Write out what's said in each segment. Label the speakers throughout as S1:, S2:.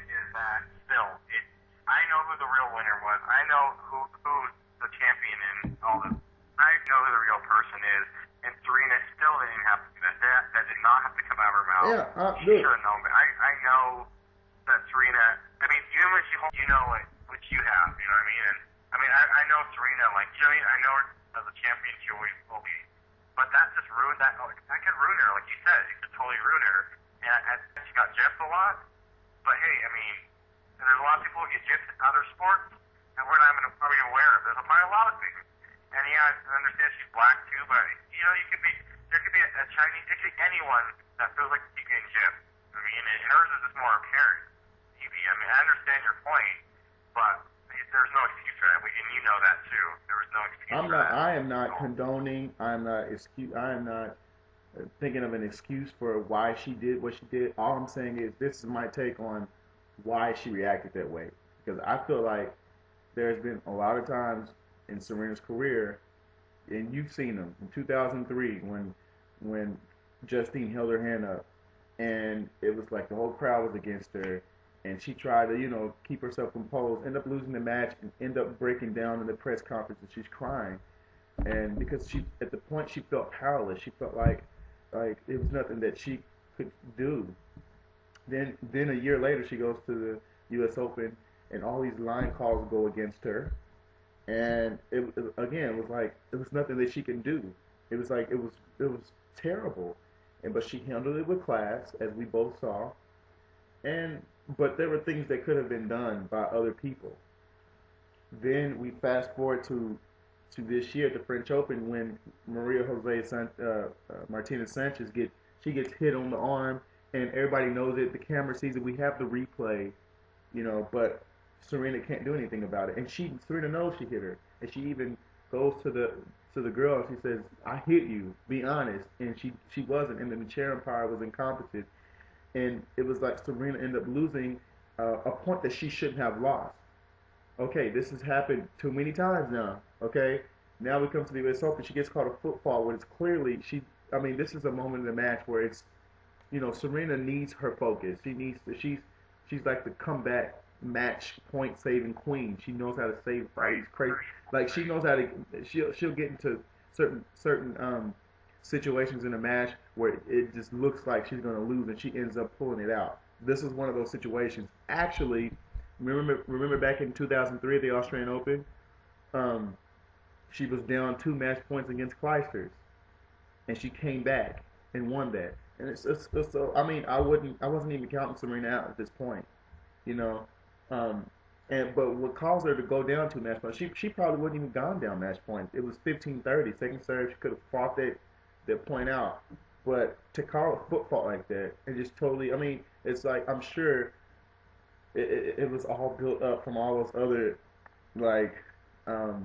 S1: is that still, I know who the real winner was. I know who the champion and all this. I know who the real person is. And Serena still didn't have to do that. That did not have to come out of her mouth.
S2: Yeah,
S1: she should have known. But I know that Serena. I mean, even when she holds, you know what you have. You know what I mean? And I mean, I know Serena. Like, you know, I know her as a champion. She always will be. But that just ruined that. That could ruin her. Like you said, it could totally ruin her. And she got gypped a lot. But hey, I mean, there's a lot of people who get gypped in other sports, and we're not even probably aware of. There's probably a lot of things. And yeah, I understand she's black too, but you know, there could be a Chinese, it could be anyone that feels like you getting gypped. I mean, and hers is just more apparent. TV. I mean, I understand your point, but there's no excuse for that. And you know that too. There was no excuse for that.
S2: I am not condoning. I am not thinking of an excuse for why she did what she did. All I'm saying is this is my take on why she reacted that way. Because I feel like there's been a lot of times in Serena's career, and you've seen them in 2003 when Justine held her hand up, and it was like the whole crowd was against her, and she tried to keep herself composed, end up losing the match, and end up breaking down in the press conference, and she's crying, and because she at the point she felt powerless, she felt like it was nothing that she could do. Then a year later she goes to the U.S. Open, and all these line calls go against her. And it was like it was nothing that she can do. It was like it was terrible, but she handled it with class, as we both saw. But there were things that could have been done by other people. Then we fast forward to this year at the French Open when Maria Jose Martinez Sanchez gets hit on the arm, and everybody knows it. The camera sees it. We have the replay, but Serena can't do anything about it, and Serena knows she hit her, and she even goes to the girl and she says, "I hit you, be honest," and she wasn't, and then the chair umpire was incompetent, and it was like Serena ended up losing a point that she shouldn't have lost. Okay, this has happened too many times now. Okay, now we come to the U.S. Open, she gets caught a foot fault when it's clearly this is a moment in the match where it's Serena needs her focus. She's like the comeback match point saving queen. She knows how to save fights. Crazy, like she knows how to. She'll get into certain situations in a match where it just looks like she's gonna lose, and she ends up pulling it out. This is one of those situations. Actually, remember back in 2003 at the Australian Open, she was down 2 match points against Clijsters, and she came back and won that. And it's so. I mean, I wasn't even counting Serena out at this point, But what caused her to go down 2 match points? She probably wouldn't even gone down match points. It was 15-30, second serve. She could have fought that point out. But to call a foot fault like that, and just totally. I mean, it's like I'm sure it was all built up from all those other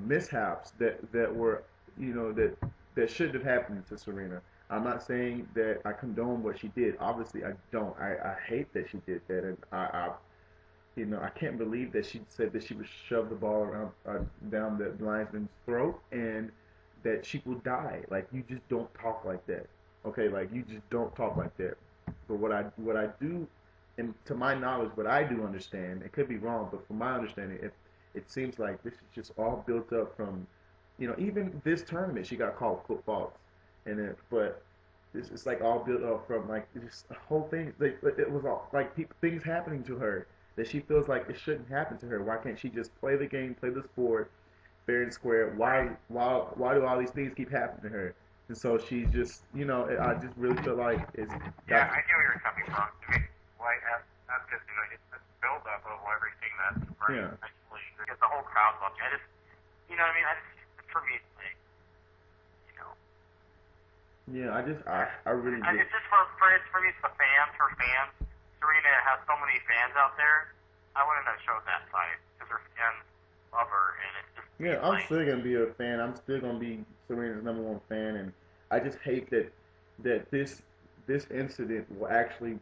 S2: mishaps that were that shouldn't have happened to Serena. I'm not saying that I condone what she did. Obviously, I don't. I hate that she did that, and I can't believe that she said that she would shove the ball around down the linesman's throat, and that she will die. Like, you just don't talk like that. Okay, like, you just don't talk like that. But what I do, and to my knowledge, what I do understand, it could be wrong, but from my understanding, it seems like this is just all built up from, even this tournament, she got called foot faults. But it's like all built up from like just the whole thing. It was all like things happening to her that she feels like it shouldn't happen to her. Why can't she just play the game, play the sport, fair and square? Why do all these things keep happening to her? And so she's just, I just really feel like it's.
S1: Yeah, I get where you're coming from. To me, like that's just it's this build up of everything that's right. Actually, because the whole crowd's watching. I just, what I mean. For me, it's like.
S2: Yeah, I really do.
S1: It's just for me, it's the fans, her fans. Serena has so many fans out there. I wouldn't have showed that side because her fans love her, and it's just.
S2: Yeah, I'm still gonna be a fan. I'm still gonna be Serena's #1 fan, and I just hate that this incident will actually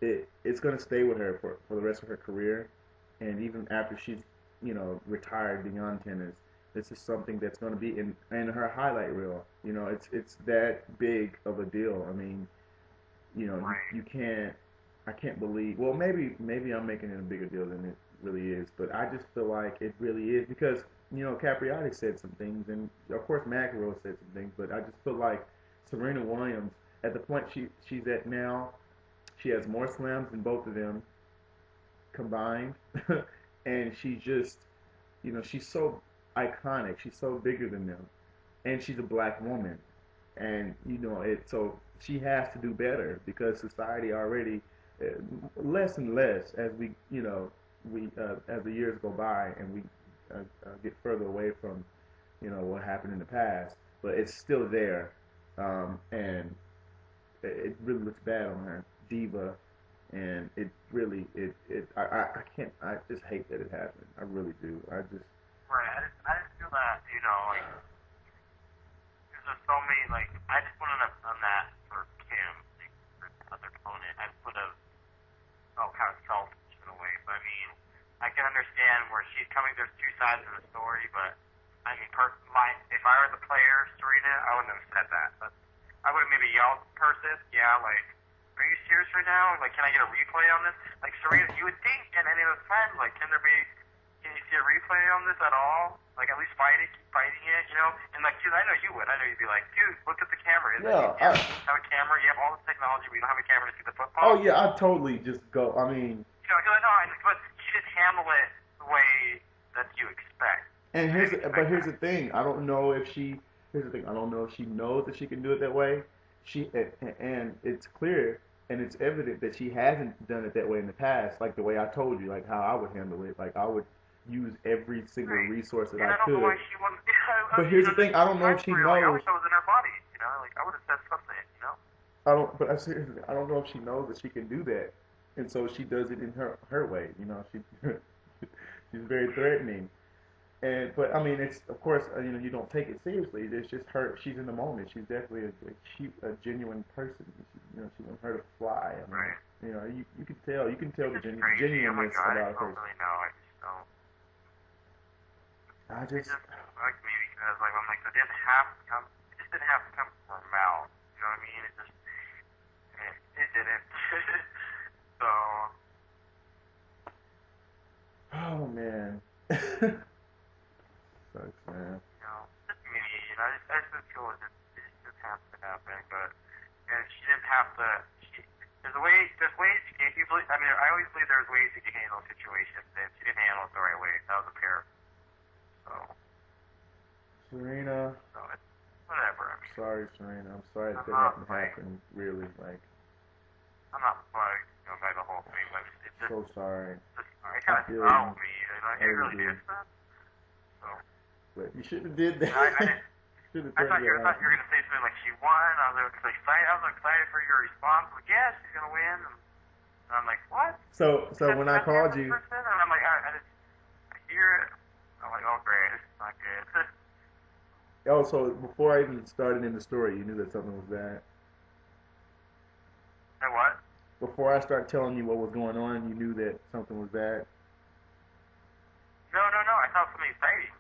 S2: it's gonna stay with her for the rest of her career, and even after she's retired beyond tennis. This is something that's going to be in her highlight reel. It's that big of a deal. I mean,
S1: right.
S2: you can't I can't believe. Well, maybe I'm making it a bigger deal than it really is, but I just feel like it really is because Capriati said some things, and of course McEnroe said some things, but I just feel like Serena Williams, at the point she's at now, she has more slams than both of them combined, and she just, she's so iconic. She's so bigger than them, and she's a black woman, and so she has to do better because society already uh, less and less as we as the years go by and we get further away from what happened in the past, but it's still there, and it really looks bad on her, diva, and it really I can't, I just hate that it happened. I really do. I just
S1: Right. I just feel that, like, there's just so many, like, I just went on that for Kim, like, for the other opponent. I would have felt kind of selfish in a way, but I mean, I can understand where she's coming. There's two sides of the story, but I mean, if I were the player, Serena, I wouldn't have said that. But I would have maybe yelled at the person, yeah, like, are you serious right now? Like, can I get a replay on this? Like, Serena, you would think, and any of those times, like, can you see a replay on this at all? Like, at least keep fighting it, And, like, dude, I know you would. I know you'd be like, dude, look at the camera.
S2: yeah.
S1: You have a camera. You have all this technology, but you don't have a camera to see the football.
S2: Oh yeah, I totally just go. I mean,
S1: because I know, but she didn't handle it the way that you expect.
S2: and here's the thing. I don't know if she. Here's the thing. I don't know if she knows that she can do it that way. And it's clear and it's evident that she hasn't done it that way in the past. Like the way I told you, like how I would handle it. Like I would use every single resource that I could.
S1: Know why she wasn't,
S2: but here's the thing. I don't know if she knows.
S1: I wish I was in her body. Like I would have said something.
S2: I don't. But seriously, I don't know if she knows that she can do that, and so she does it in her way. She she's very threatening. But I mean, it's of course you don't take it seriously. It's just her. She's in the moment. She's definitely a genuine person. She wants her to fly. I mean,
S1: right.
S2: You can tell. You can tell the
S1: Oh
S2: genuineness
S1: my God,
S2: about her.
S1: I don't really know. I just don't.
S2: I just
S1: like me because like I'm like it didn't have to come. It just didn't have to come from her mouth. You know what I mean? It didn't. So.
S2: Oh man. Sucks, man.
S1: Just me. I just feel it just has to happen, and she didn't have to. There's ways you believe. I mean, I always believe there's ways you can handle situations, and she didn't handle it the right way. That was a pair. So.
S2: Serena.
S1: So it's whatever. I mean,
S2: sorry, Serena. I'm sorry that happened. Really, like.
S1: I'm not like by the whole thing, but it's just.
S2: So sorry.
S1: It kind of startled me. It really did. So.
S2: But you shouldn't have did that.
S1: I thought you were going to say something like she won. I was excited for your response. Like, yeah, she's going to win. And I'm like, what?
S2: So when I called you.
S1: And I'm like, I hear it. I'm like, oh, great. This is not good.
S2: Oh, so before I even started in the story, you knew that something was bad?
S1: Say what?
S2: Before I start telling you what was going on, you knew that something was bad?
S1: No. I thought something exciting.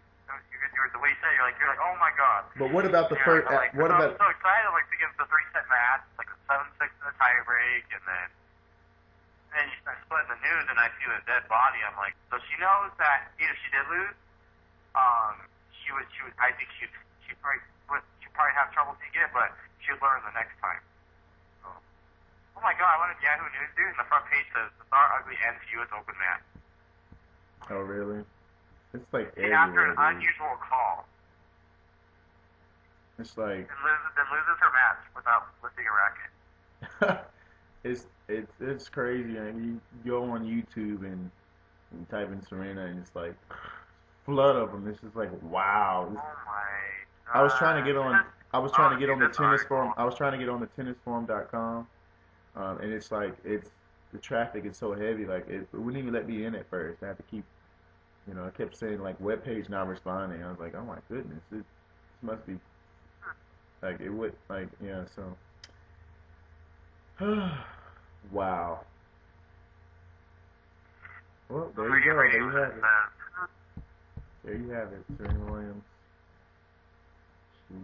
S1: The way you said it, you're like, oh my God.
S2: But what about the first?
S1: I'm
S2: what about?
S1: I'm so excited, like thinking it's the 3-set match, like a 7-6 in the tie break, and then you start splitting the news, and I see the dead body. I'm like, so she knows that even if she did lose, she would. I think she'd probably have trouble taking it, but she'd learn the next time. So, oh my God, I went to Yahoo News, dude, and the front page says the Star Ugly ends U.S. Open match.
S2: Oh really? It's like
S1: after an unusual call.
S2: It's like.
S1: Then loses her match without lifting a racket.
S2: it's crazy. I mean, you go on YouTube and you type in Serena, and it's like flood of them. It's just like wow.
S1: Oh my God.
S2: I was trying to get on. I was trying to get on the tennis forum. I was trying to get on the tennisforum.com, and it's like the traffic is so heavy. Like it wouldn't even let me in at first. I had to keep. I kept saying like web page not responding. I was like, oh my goodness, this must be like it would like so. Wow. Well, there you go. There you have it. There you have it, Serena Williams. She